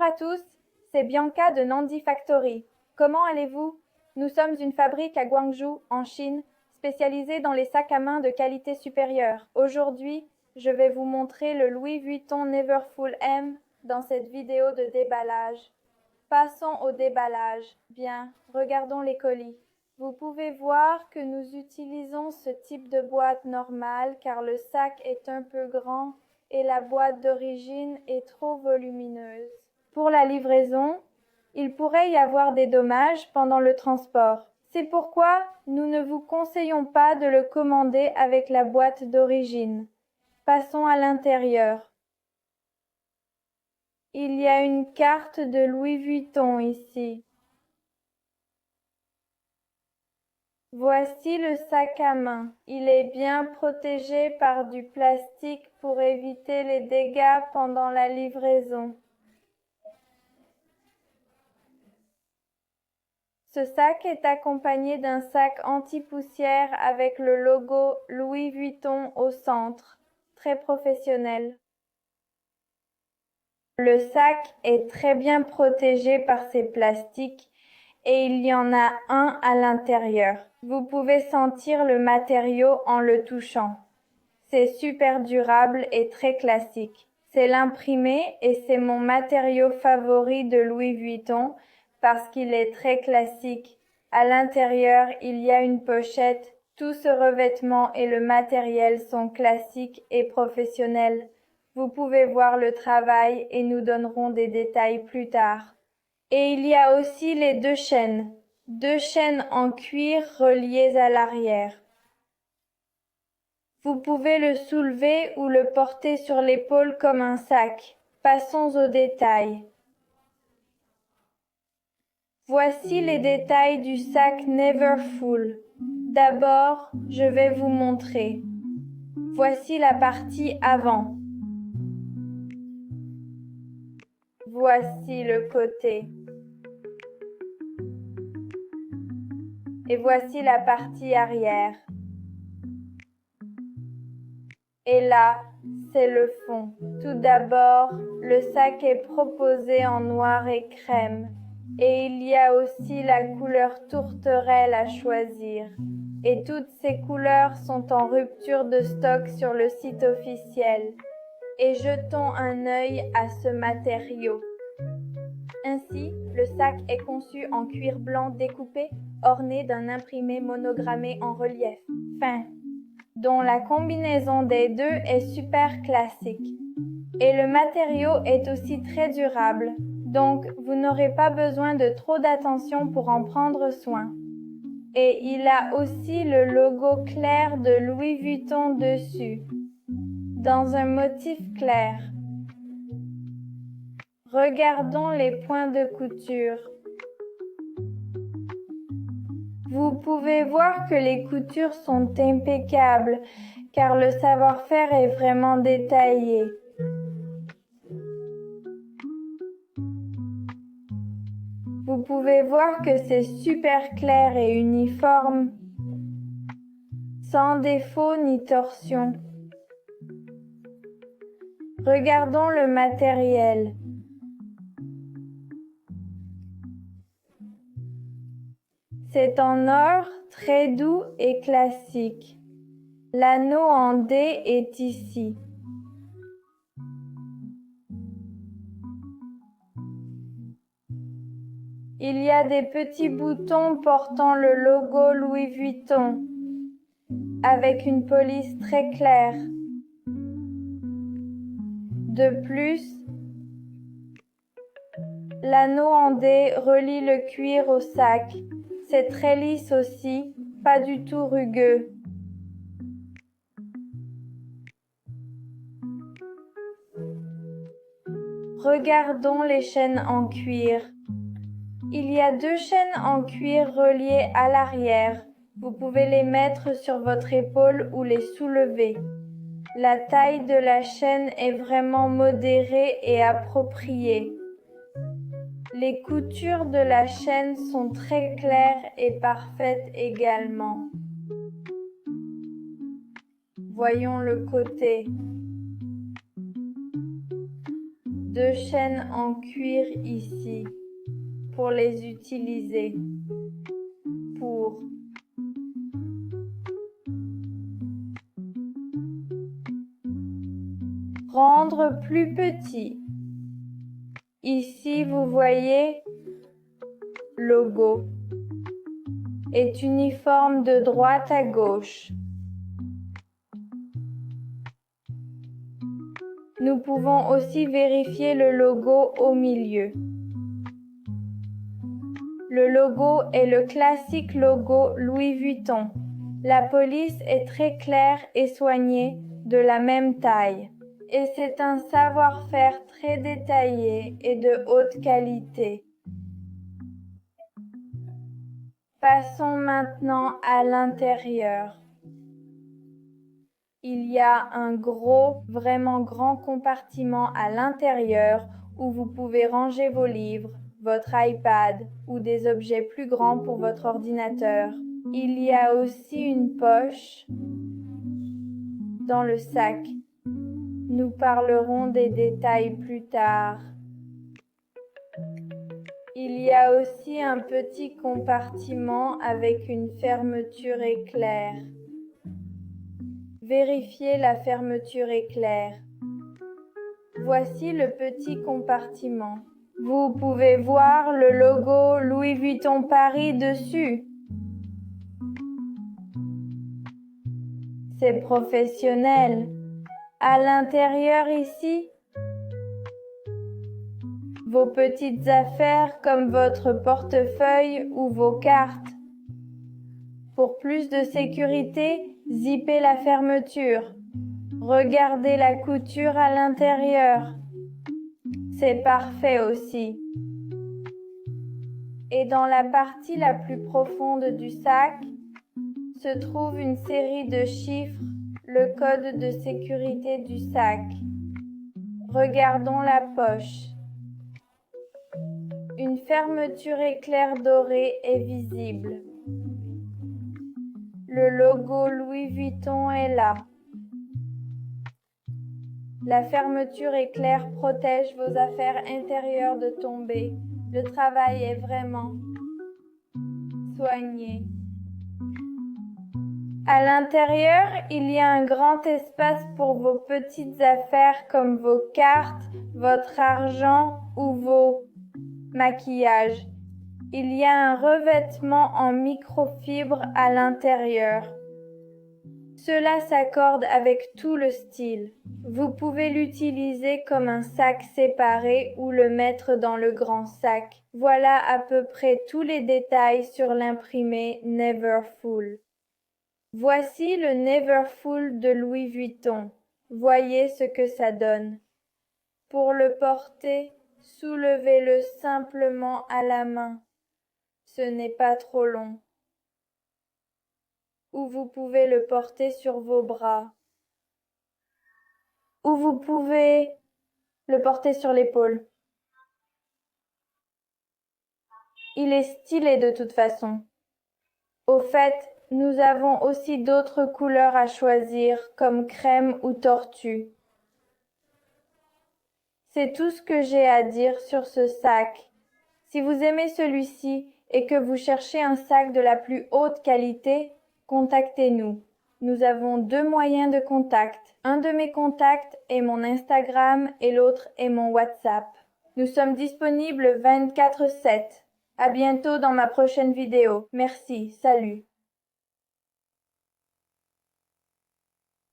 Bonjour à tous, c'est Bianca de Nandi Factory. Comment allez-vous? Nous sommes une fabrique à Guangzhou, en Chine, spécialisée dans les sacs à main de qualité supérieure. Aujourd'hui, je vais vous montrer le Louis Vuitton Neverfull M dans cette vidéo de déballage. Passons au déballage. Bien, regardons les colis. Vous pouvez voir que nous utilisons ce type de boîte normale car le sac est un peu grand et la boîte d'origine est trop volumineuse. Pour la livraison, il pourrait y avoir des dommages pendant le transport. C'est pourquoi nous ne vous conseillons pas de le commander avec la boîte d'origine. Passons à l'intérieur. Il y a une carte de Louis Vuitton ici. Voici le sac à main. Il est bien protégé par du plastique pour éviter les dégâts pendant la livraison. Ce sac est accompagné d'un sac anti-poussière avec le logo Louis Vuitton au centre. Très professionnel. Le sac est très bien protégé par ces plastiques et il y en a un à l'intérieur. Vous pouvez sentir le matériau en le touchant. C'est super durable et très classique. C'est l'imprimé et c'est mon matériau favori de Louis Vuitton parce qu'il est très classique. À l'intérieur, il y a une pochette. Tout ce revêtement et le matériel sont classiques et professionnels. Vous pouvez voir le travail et nous donnerons des détails plus tard. Et il y a aussi les deux chaînes en cuir reliées à l'arrière. Vous pouvez le soulever ou le porter sur l'épaule comme un sac. Passons aux détails. Voici les détails du sac Neverfull. D'abord, je vais vous montrer. Voici la partie avant. Voici le côté. Et voici la partie arrière. Et là, c'est le fond. Tout d'abord, le sac est proposé en noir et crème. Et il y a aussi la couleur tourterelle à choisir. Et toutes ces couleurs sont en rupture de stock sur le site officiel. Et jetons un œil à ce matériau. Ainsi, le sac est conçu en cuir blanc découpé, orné d'un imprimé monogrammé en relief fin, dont la combinaison des deux est super classique. Et le matériau est aussi très durable, donc vous n'aurez pas besoin de trop d'attention pour en prendre soin. Et il a aussi le logo clair de Louis Vuitton dessus, dans un motif clair. Regardons les points de couture. Vous pouvez voir que les coutures sont impeccables, car le savoir-faire est vraiment détaillé. Vous pouvez voir que c'est super clair et uniforme, sans défaut ni torsion. Regardons le matériel. C'est en or, très doux et classique. L'anneau en D est ici. Il y a des petits boutons portant le logo Louis Vuitton, avec une police très claire. De plus, l'anneau en D relie le cuir au sac. C'est très lisse aussi, pas du tout rugueux. Regardons les chaînes en cuir. Il y a deux chaînes en cuir reliées à l'arrière. Vous pouvez les mettre sur votre épaule ou les soulever. La taille de la chaîne est vraiment modérée et appropriée. Les coutures de la chaîne sont très claires et parfaites également. Voyons le côté. 2 chaînes en cuir ici pour les utiliser pour rendre plus petit. Ici, vous voyez, logo est uniforme de droite à gauche. Nous pouvons aussi vérifier le logo au milieu. Le logo est le classique logo Louis Vuitton. La police est très claire et soignée, de la même taille. Et c'est un savoir-faire très détaillé et de haute qualité. Passons maintenant à l'intérieur. Il y a un gros, vraiment grand compartiment à l'intérieur où vous pouvez ranger vos livres, votre iPad ou des objets plus grands pour votre ordinateur. Il y a aussi une poche dans le sac. Nous parlerons des détails plus tard. Il y a aussi un petit compartiment avec une fermeture éclair. Vérifiez la fermeture éclair. Voici le petit compartiment. Vous pouvez voir le logo Louis Vuitton Paris dessus. C'est professionnel. À l'intérieur ici, vos petites affaires comme votre portefeuille ou vos cartes. Pour plus de sécurité, zippez la fermeture. Regardez la couture à l'intérieur. C'est parfait aussi. Et dans la partie la plus profonde du sac, se trouve une série de chiffres, le code de sécurité du sac. Regardons la poche. Une fermeture éclair dorée est visible. Le logo Louis Vuitton est là. La fermeture éclair protège vos affaires intérieures de tomber. Le travail est vraiment soigné. À l'intérieur, il y a un grand espace pour vos petites affaires comme vos cartes, votre argent ou vos maquillages. Il y a un revêtement en microfibre à l'intérieur. Cela s'accorde avec tout le style. Vous pouvez l'utiliser comme un sac séparé ou le mettre dans le grand sac. Voilà à peu près tous les détails sur l'imprimé Neverfull. Voici le Neverfull de Louis Vuitton. Voyez ce que ça donne. Pour le porter, soulevez-le simplement à la main. Ce n'est pas trop long. Ou vous pouvez le porter sur vos bras. Ou vous pouvez le porter sur l'épaule. Il est stylé de toute façon. Au fait, nous avons aussi d'autres couleurs à choisir, comme crème ou tortue. C'est tout ce que j'ai à dire sur ce sac. Si vous aimez celui-ci et que vous cherchez un sac de la plus haute qualité, contactez-nous. Nous avons 2 moyens de contact. Un de mes contacts est mon Instagram et l'autre est mon WhatsApp. Nous sommes disponibles 24/7. À bientôt dans ma prochaine vidéo. Merci, salut.